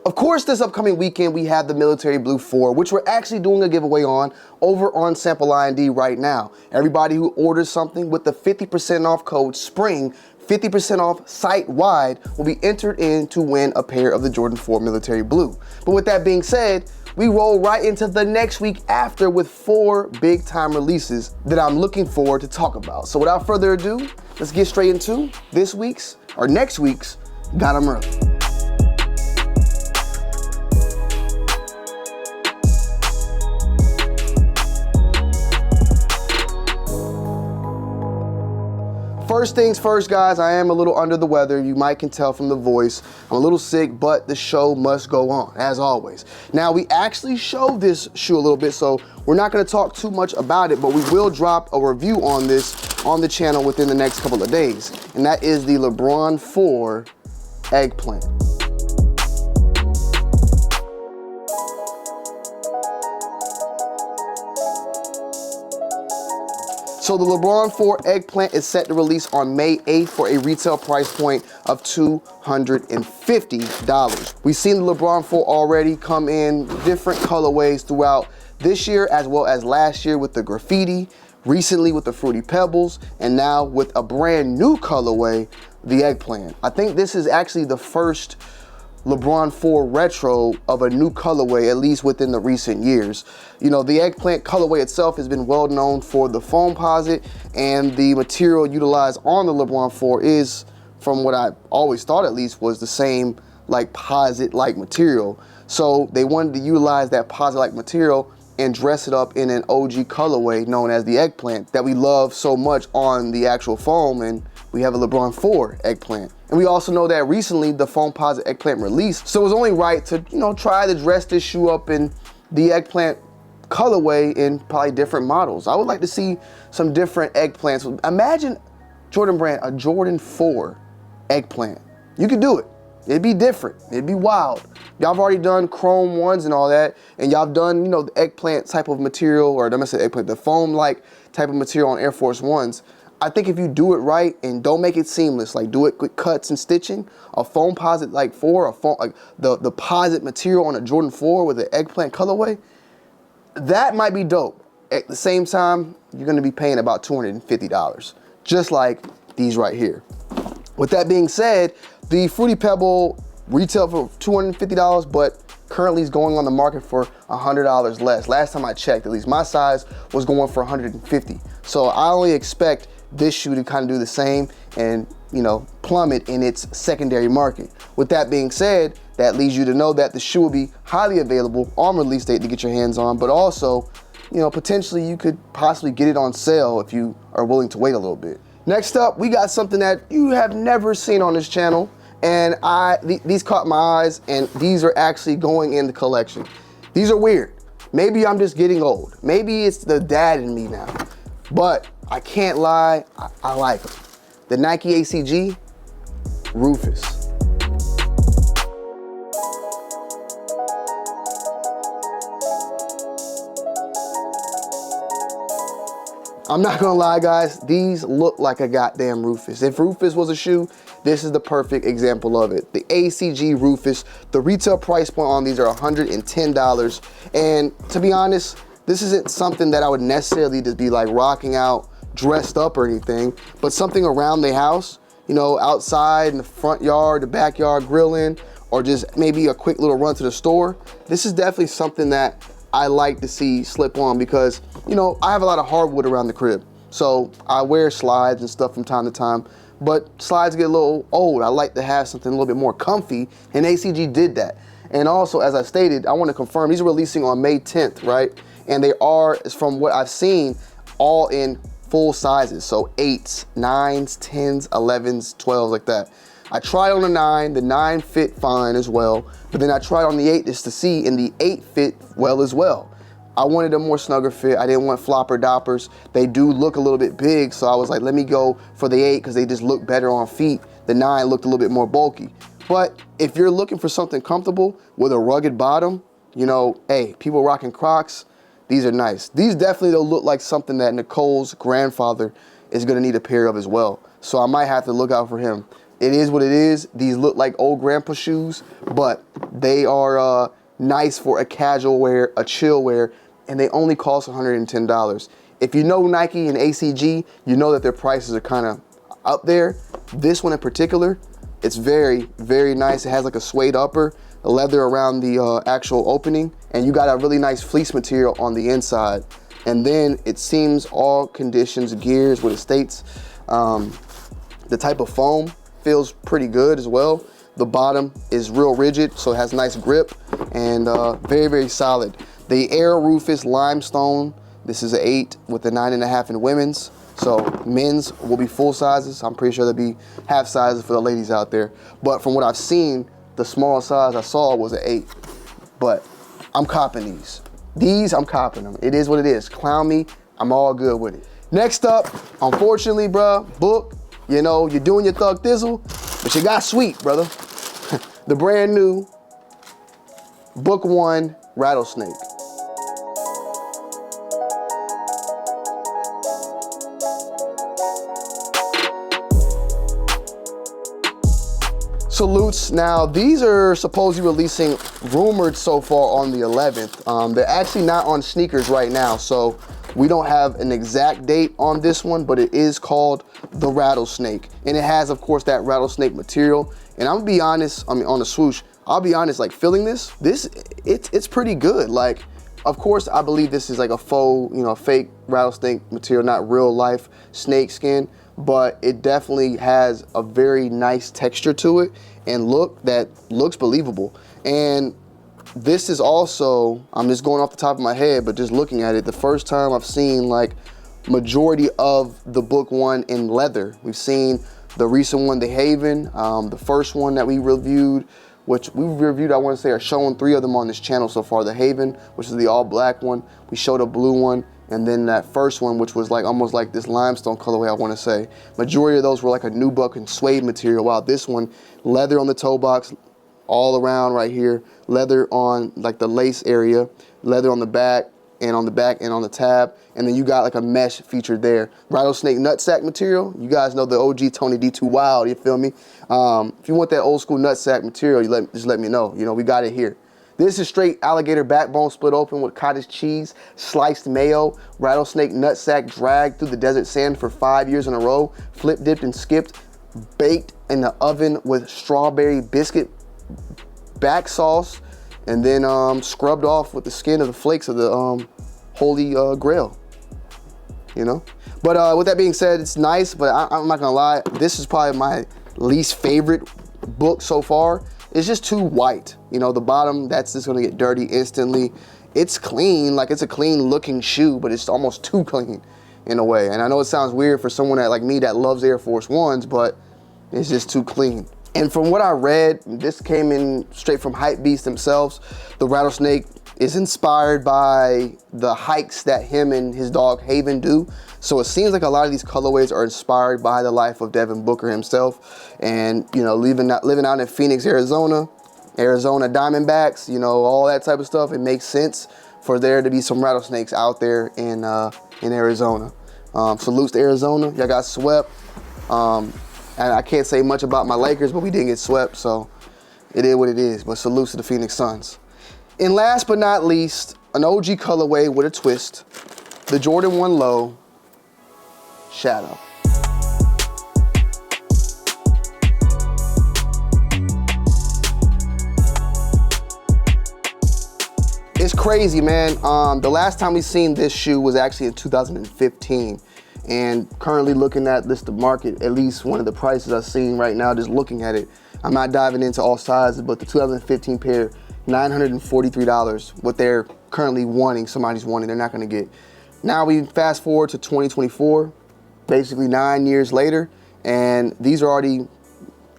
Of course, this upcoming weekend, we have the Military Blue 4, which we're actually doing a giveaway on over on Sample IND right now. Everybody who orders something with the 50% off code SPRING, 50% off site-wide, will be entered in to win a pair of the Jordan 4 Military Blue. But with that being said, we roll right into the next week after with 4 big-time releases that I'm looking forward to talk about. So without further ado, let's get straight into next week's Got 'em Early. First things first, guys, I am a little under the weather. You might can tell from the voice. I'm a little sick, but the show must go on, as always. Now, we actually showed this shoe a little bit, so we're not gonna talk too much about it, but we will drop a review on this on the channel within the next couple of days. And that is the LeBron 4 Eggplant. So the LeBron 4 Eggplant is set to release on May 8th for a retail price point of $250. We've seen the LeBron 4 already come in different colorways throughout this year as well as last year with the graffiti, recently with the Fruity Pebbles, and now with a brand new colorway, the Eggplant. I think this is actually the first LeBron 4 retro of a new colorway, at least within the recent years. You know, the Eggplant colorway itself has been well known for the foamposite, and the material utilized on the LeBron 4 is, from what I always thought at least, was the same like posit-like material. So they wanted to utilize that posit-like material and dress it up in an OG colorway known as the Eggplant that we love so much on the actual foam, and we have a LeBron 4 Eggplant. And we also know that recently the foamposite Eggplant released, so it was only right to, you know, try to dress this shoe up in the Eggplant colorway in probably different models. I would like to see some different Eggplants. Imagine Jordan Brand, a Jordan 4 Eggplant. You could do it. It'd be different. It'd be wild. Y'all have already done chrome ones and all that, and y'all have done, you know, the Eggplant type of material, or I'm gonna say Eggplant, the foam-like type of material on Air Force Ones. I think if you do it right and don't make it seamless, like do it with cuts and stitching, a foamposite like 4, a foam, like the posit material on a Jordan 4 with an Eggplant colorway, that might be dope. At the same time, you're gonna be paying about $250, just like these right here. With that being said, the Fruity Pebble retail for $250, but currently is going on the market for $100 less. Last time I checked, at least my size was going for $150. So I only expect this shoe to kind of do the same and, you know, plummet in its secondary market. With that being said, that leads you to know that the shoe will be highly available on release date to get your hands on, but also, you know, potentially you could possibly get it on sale if you are willing to wait a little bit. Next up, we got something that you have never seen on this channel, and these caught my eyes, and these are actually going in the collection. These are weird. Maybe I'm just getting old. Maybe it's the dad in me now, but I can't lie, I like them. The Nike ACG Rufus. I'm not gonna lie, guys, these look like a goddamn Rufus. If Rufus was a shoe, this is the perfect example of it. The ACG Rufus, the retail price point on these are $110. And to be honest, this isn't something that I would necessarily just be like rocking out dressed up or anything, but something around the house, you know, outside in the front yard, the backyard, grilling, or just maybe a quick little run to the store. This is definitely something that I like to see slip on because, you know, I have a lot of hardwood around the crib. So I wear slides and stuff from time to time, but slides get a little old. I like to have something a little bit more comfy, and ACG did that. And also, as I stated, I want to confirm, these are releasing on May 10th, right? And they are, from what I've seen, all in full sizes. So 8s, 9s, 10s, 11s, 12s, like that. I tried on the 9, the 9 fit fine as well, but then I tried on the 8 just to see, and the 8 fit well as well. I wanted a more snugger fit. I didn't want flopper doppers. They do look a little bit big, so I was like, let me go for the 8 because they just look better on feet. The 9 looked a little bit more bulky. But if you're looking for something comfortable with a rugged bottom, you know, hey, people rocking Crocs, these are nice. These definitely don't look like something that Nicole's grandfather is gonna need a pair of as well. So I might have to look out for him. It is what it is. These look like old grandpa shoes, but they are nice for a casual wear, a chill wear, and they only cost $110. If you know Nike and ACG, you know that their prices are kind of up there. This one in particular, it's very, very nice. It has like a suede upper, a leather around the actual opening, and you got a really nice fleece material on the inside. And then it seems all conditions, gears, what it states. The type of foam feels pretty good as well. The bottom is real rigid, so it has nice grip and very, very solid. The Air Rufus Limestone, this is an 8 with a 9.5 in women's. So men's will be full sizes. I'm pretty sure there'll be half sizes for the ladies out there. But from what I've seen, the small size I saw was an 8. But I'm copping these. These, I'm copping them. It is what it is. Clown me, I'm all good with it. Next up, unfortunately, bruh, book. You know, you're doing your thug thizzle, but you got sweet, brother. The brand new Book 1 Rattlesnake. Salutes. Now, these are supposedly releasing, rumored so far, on the 11th. They're actually not on sneakers right now, so we don't have an exact date on this one, but it is called the Rattlesnake. And it has, of course, that rattlesnake material. And I'm gonna be honest, I mean, on the swoosh, I'll be honest, like feeling this, it's pretty good. Like, of course, I believe this is like a faux, you know, fake rattlesnake material, not real life snake skin, but it definitely has a very nice texture to it and look that looks believable. And this is also, I'm just going off the top of my head, but just looking at it, the first time I've seen like majority of the Book 1 in leather. We've seen the recent one, the Haven, the first one that we reviewed, which we reviewed, I want to say, are showing 3 of them on this channel so far. The Haven, which is the all black one. We showed a blue one, and then that first one, which was like almost like this limestone colorway, I want to say. Majority of those were like a nubuck and suede material, while this one, leather on the toe box, all around right here, leather on like the lace area, leather on the back and on the tab, and then you got like a mesh featured there. Rattlesnake nutsack material. You guys know the OG Tonyd2wild, you feel me? If you want that old school nutsack material, just let me know. You know, we got it here. This is straight alligator backbone split open with cottage cheese, sliced mayo, rattlesnake nutsack dragged through the desert sand for 5 years in a row, flip dipped and skipped, baked in the oven with strawberry biscuit back sauce, and then scrubbed off with the skin of the flakes of the holy grail, you know? But with that being said, it's nice, but I'm not gonna lie, this is probably my least favorite book so far. It's just too white. You know, the bottom, that's just gonna get dirty instantly. It's clean, like it's a clean looking shoe, but it's almost too clean in a way. And I know it sounds weird for someone that like me that loves Air Force Ones, but it's just too clean. And from what I read, this came in straight from Hypebeast themselves. The Rattlesnake is inspired by the hikes that him and his dog Haven do. So it seems like a lot of these colorways are inspired by the life of Devin Booker himself. And, you know, living out in Phoenix, Arizona Diamondbacks, you know, all that type of stuff. It makes sense for there to be some rattlesnakes out there in Arizona. Salutes to Arizona. Y'all got swept. And I can't say much about my Lakers, but we didn't get swept, so it is what it is. But salutes to the Phoenix Suns. And last but not least, an OG colorway with a twist, the Jordan 1 Low Shadow. It's crazy, man. The last time we seen this shoe was actually in 2015. And currently looking at this, the market, at least one of the prices I've seen right now, just looking at it, I'm not diving into all sizes, but the 2015 pair, $943, what they're currently wanting, somebody's wanting, they're not gonna get. Now we fast forward to 2024, basically 9 years later, and these are already,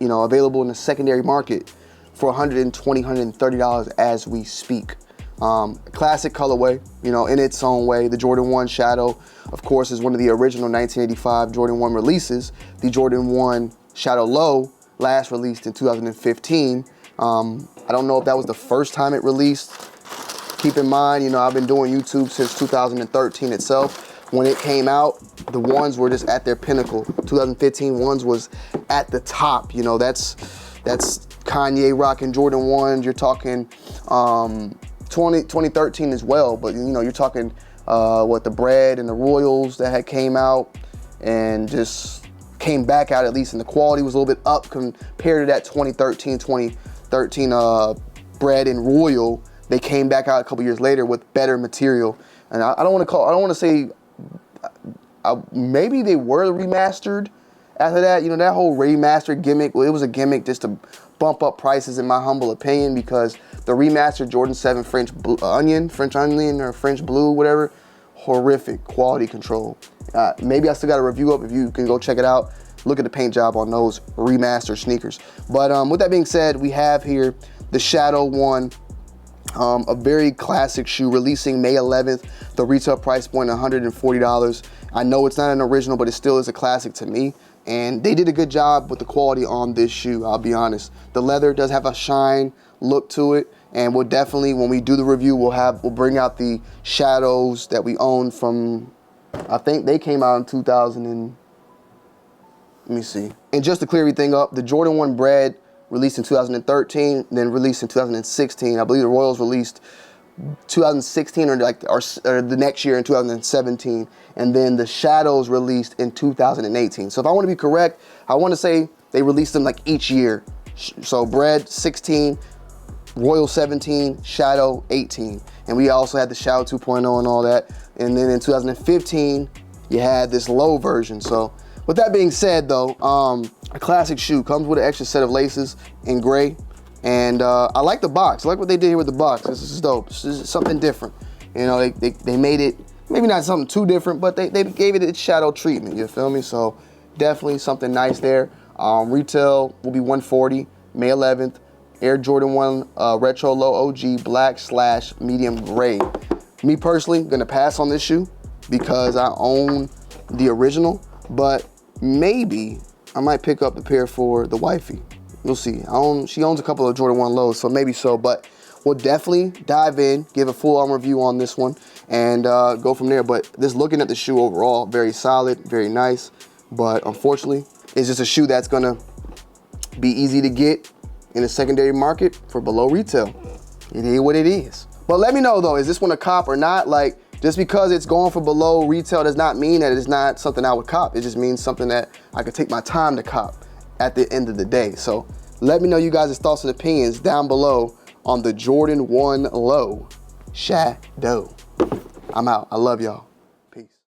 you know, available in the secondary market for $120, $130 as we speak. Classic colorway, you know, in its own way. The Jordan 1 Shadow, of course, is one of the original 1985 Jordan 1 releases. The Jordan 1 Shadow Low last released in 2015. I don't know if that was the first time it released. Keep in mind, you know, I've been doing YouTube since 2013 itself. When it came out, the ones were just at their pinnacle. 2015 ones was at the top. You know, that's Kanye rocking Jordan 1s. You're talking 2013 as well, but you know, you're talking what, the Bread and the Royals that had came out and just came back out, at least, and the quality was a little bit up compared to that 2013 Bread and Royal. They came back out a couple years later with better material, and I don't want to say maybe they were remastered after that. You know, that whole remastered gimmick, well, it was a gimmick just to bump up prices, in my humble opinion, because the remastered Jordan 7 French Onion or French Blue, whatever, horrific quality control. Maybe I still got a review up. If you can go check it out, look at the paint job on those remastered sneakers. But with that being said, we have here the Shadow 1, a very classic shoe, releasing May 11th. The retail price point, $140. I know it's not an original, but it still is a classic to me. And they did a good job with the quality on this shoe, I'll be honest. The leather does have a shine look to it, and we'll definitely, when we do the review, we'll bring out the Shadows that we own from, I think they came out in 2000 and, let me see. And just to clear everything up, the Jordan 1 Bread released in 2013, then released in 2016. I believe the Royals released 2016 or the next year in 2017, and then the Shadows released in 2018. So if I want to be correct, I want to say they released them like each year. So Bread 16, Royal 17, Shadow 18, and we also had the Shadow 2.0 and all that. And then in 2015, you had this low version. So with that being said, though, a classic shoe comes with an extra set of laces in gray. And I like the box. I like what they did here with the box. This is dope. This is something different. You know, they made it, maybe not something too different, but they gave it its shadow treatment, you feel me? So definitely something nice there. Retail will be $140, May 11th. Air Jordan 1 Retro Low OG black/medium gray. Me personally, gonna pass on this shoe because I own the original, but maybe I might pick up the pair for the wifey. We'll see. She owns a couple of Jordan 1 lows, so maybe so, but we'll definitely dive in, give a full-on review on this one, and go from there. But just looking at the shoe overall, very solid, very nice, but unfortunately, it's just a shoe that's gonna be easy to get in the secondary market for below retail. It is what it is. But let me know, though, is this one a cop or not? Like, just because it's going for below retail does not mean that it's not something I would cop. It just means something that I could take my time to cop at the end of the day. So let me know you guys' thoughts and opinions down below on the Jordan 1 Low Shadow. I'm out. I love y'all.